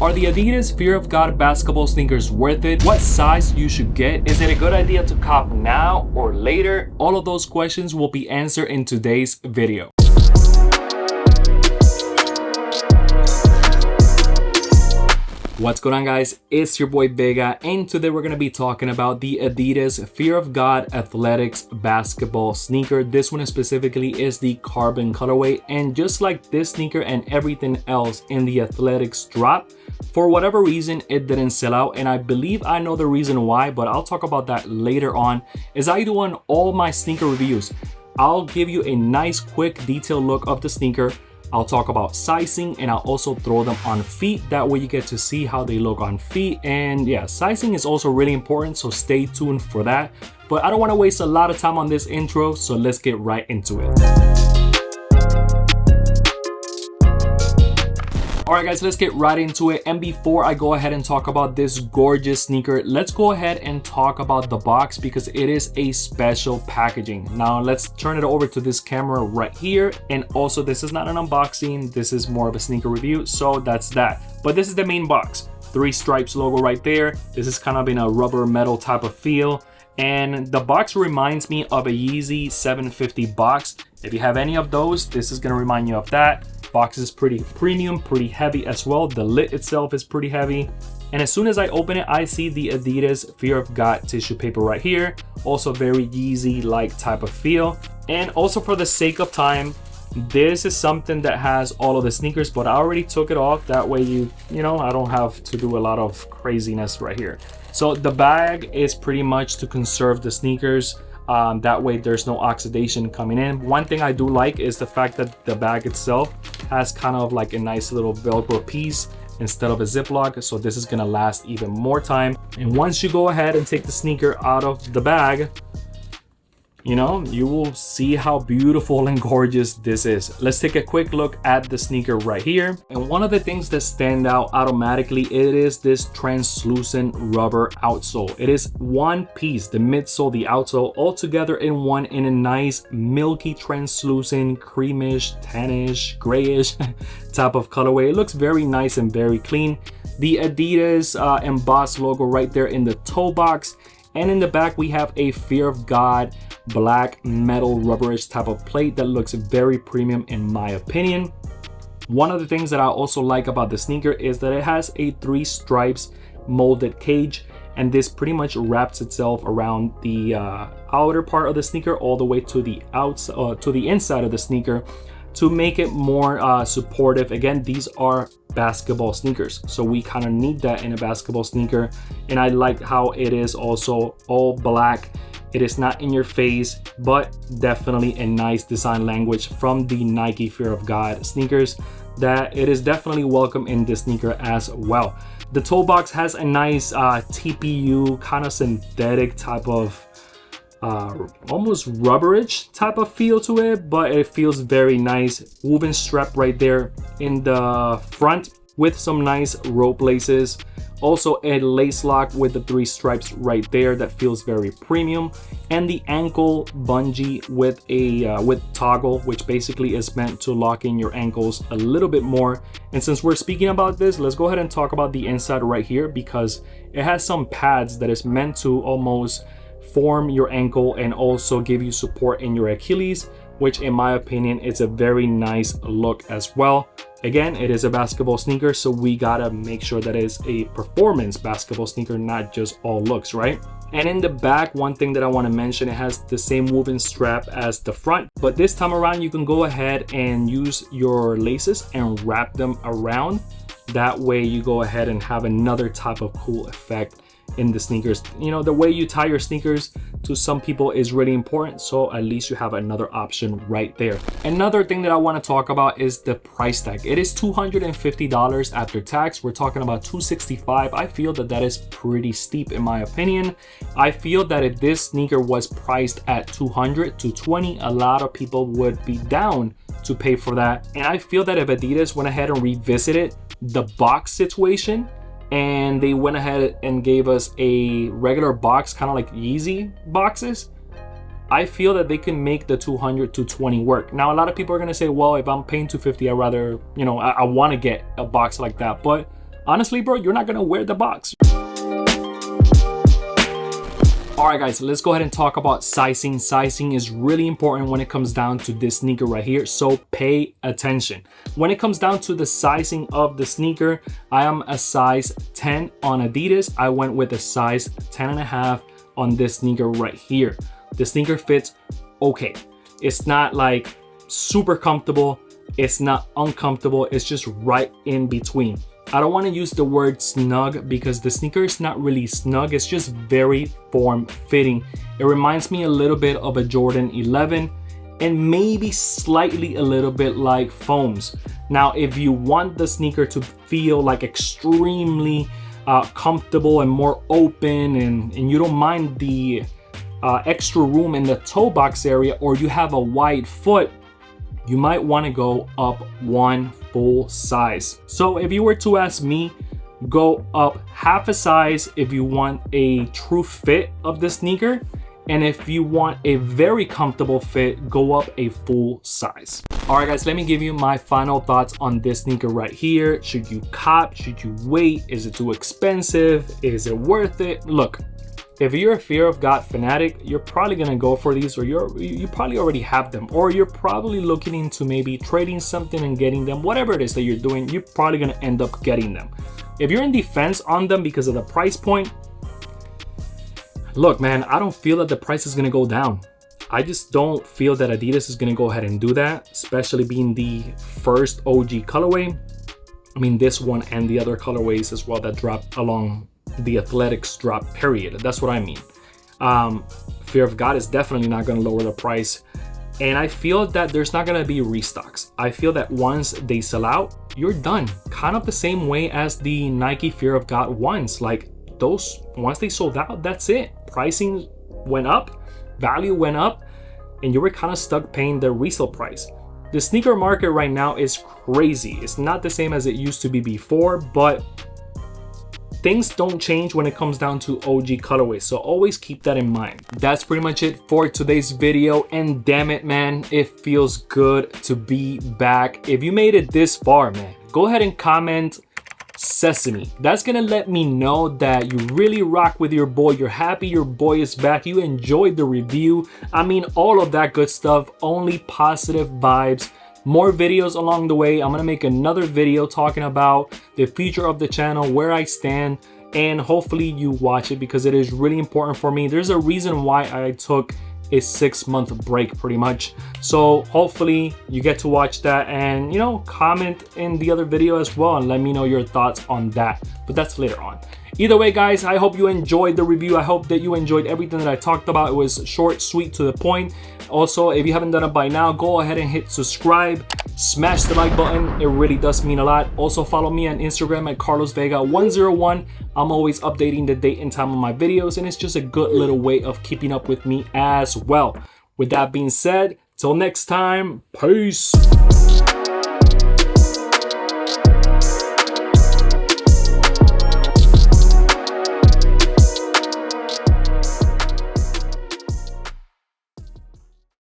Are the Adidas Fear of God basketball sneakers worth it? What size you should get? Is it a good idea to cop now or later? All of those questions will be answered in today's video. What's going on, guys? It's your boy Vega, and today we're going to be talking about the Adidas Fear of God Athletics basketball sneaker. This one specifically is the carbon colorway, and just like this sneaker and everything else in the Athletics drop, for whatever reason it didn't sell out, and I believe I know the reason why, but I'll talk about that later on as I do on all my sneaker reviews. I'll give you a nice quick detailed look of the sneaker. I'll talk about sizing, and I'll also throw them on feet. That way you get to see how they look on feet. And yeah, sizing is also really important, so stay tuned for that. But I don't want to waste a lot of time on this intro, so let's get right into it. Alright guys, let's get right into it. And before I go ahead and talk about this gorgeous sneaker, let's go ahead and talk about the box because it is a special packaging. Now let's turn it over to this camera right here. And also, this is not an unboxing, this is more of a sneaker review, so that's that. But this is the main box. 3 stripes logo right there. This is kind of in a rubber metal type of feel. And the box reminds me of a Yeezy 750 box. If you have any of those, this is gonna remind you of that. Box is pretty premium, pretty heavy as well. The lid itself is pretty heavy. And as soon as I open it, I see the Adidas Fear of God tissue paper right here. Also very Yeezy-like type of feel. And also, for the sake of time, this is something that has all of the sneakers, but I already took it off. That way you know, I don't have to do a lot of craziness right here. So the bag is pretty much to conserve the sneakers. That way there's no oxidation coming in. One thing I do like is the fact that the bag itself has kind of like a nice little Velcro piece instead of a Ziploc, so this is gonna last even more time. And once you go ahead and take the sneaker out of the bag, you know, you will see how beautiful and gorgeous this is. Let's take a quick look at the sneaker right here. And one of the things that stand out automatically, it is this translucent rubber outsole. It is one piece, the midsole, the outsole, all together in one, in a nice milky, translucent, creamish, tannish, grayish type of colorway. It looks very nice and very clean. The Adidas embossed logo right there in the toe box. And in the back, we have a Fear of God black metal rubberish type of plate that looks very premium in my opinion. One of the things that I also like about the sneaker is that it has a 3 stripes molded cage, and this pretty much wraps itself around the outer part of the sneaker all the way to the outside, to the inside of the sneaker, to make it more supportive. Again, these are basketball sneakers, so we kind of need that in a basketball sneaker. And I like how it is also all black. It is not in your face, but definitely a nice design language from the Nike Fear of God sneakers that it is definitely welcome in this sneaker as well. The toe box has a nice TPU kind of synthetic type of almost rubberish type of feel to it, but it feels very nice. Woven strap right there in the front with some nice rope laces. Also a lace lock with the 3 stripes right there that feels very premium, and the ankle bungee with a with toggle, which basically is meant to lock in your ankles a little bit more. And since we're speaking about this, let's go ahead and talk about the inside right here, because it has some pads that is meant to almost form your ankle and also give you support in your Achilles, which in my opinion is a very nice look as well. Again, it is a basketball sneaker, so we gotta make sure that it's a performance basketball sneaker, not just all looks, right? And in the back, one thing that I want to mention, it has the same woven strap as the front, but this time around you can go ahead and use your laces and wrap them around. That way you go ahead and have another type of cool effect in the sneakers. You know, the way you tie your sneakers to some people is really important, so at least you have another option right there. Another thing that I want to talk about is the price tag. It is $250 after tax. We're talking about $265. I feel that that is pretty steep in my opinion. I feel that if this sneaker was priced at $200 to $220, a lot of people would be down to pay for that. And I feel that if Adidas went ahead and revisited the box situation, and they went ahead and gave us a regular box, kind of like Yeezy boxes, I feel that they can make the $200 to $220 work. Now, a lot of people are gonna say, well, if I'm paying $250, I'd rather, you know, I want to get a box like that. But honestly, bro, you're not gonna wear the box. Alright guys, let's go ahead and talk about sizing. Sizing is really important when it comes down to this sneaker right here, so pay attention. When it comes down to the sizing of the sneaker, I am a size 10 on Adidas. I went with a size 10.5 on this sneaker right here. The sneaker fits okay. It's not like super comfortable, it's not uncomfortable, it's just right in between. I don't want to use the word snug because the sneaker is not really snug, it's just very form-fitting. It reminds me a little bit of a Jordan 11 and maybe slightly a little bit like foams. Now, if you want the sneaker to feel like extremely comfortable and more open, and you don't mind the extra room in the toe box area, or you have a wide foot, you might want to go up one full size. So if you were to ask me, go up half a size if you want a true fit of the sneaker, and if you want a very comfortable fit, go up a full size. All right guys, let me give you my final thoughts on this sneaker right here. Should you cop? Should you wait? Is it too expensive? Is it worth it? Look, if you're a Fear of God fanatic, you're probably gonna go for these, or you probably already have them, or you're probably looking into maybe trading something and getting them. Whatever it is that you're doing, you're probably gonna end up getting them. If you're in defense on them because of the price point, look man, I don't feel that the price is gonna go down. I just don't feel that Adidas is gonna go ahead and do that, especially being the first OG colorway. I mean, this one and the other colorways as well that dropped along the athletics drop period. That's what I mean. Fear of God is definitely not going to lower the price, and I feel that there's not going to be restocks. I feel that once they sell out, you're done. Kind of the same way as the Nike Fear of God ones. Like those, once they sold out, that's it. Pricing went up, value went up, and you were kind of stuck paying the resale price. The sneaker market right now is crazy. It's not the same as it used to be before, but things don't change when it comes down to OG colorways, so always keep that in mind. That's pretty much it for today's video, and damn it man, it feels good to be back. If you made it this far, man, go ahead and comment Sesame. That's gonna let me know that you really rock with your boy, you're happy your boy is back, you enjoyed the review. I mean, all of that good stuff, only positive vibes. More videos along the way. I'm gonna make another video talking about the future of the channel, where I stand, and hopefully you watch it because it is really important for me. There's a reason why I took a 6-month break pretty much, so hopefully you get to watch that, and you know, comment in the other video as well and let me know your thoughts on that, but that's later on. Either way guys, I hope you enjoyed the review. I hope that you enjoyed everything that I talked about. It was short, sweet, to the point. Also, if you haven't done it by now, go ahead and hit subscribe, smash the like button, it really does mean a lot. Also follow me on Instagram at carlosvega101. I'm always updating the date and time of my videos, and it's just a good little way of keeping up with me as well. With that being said, till next time, peace.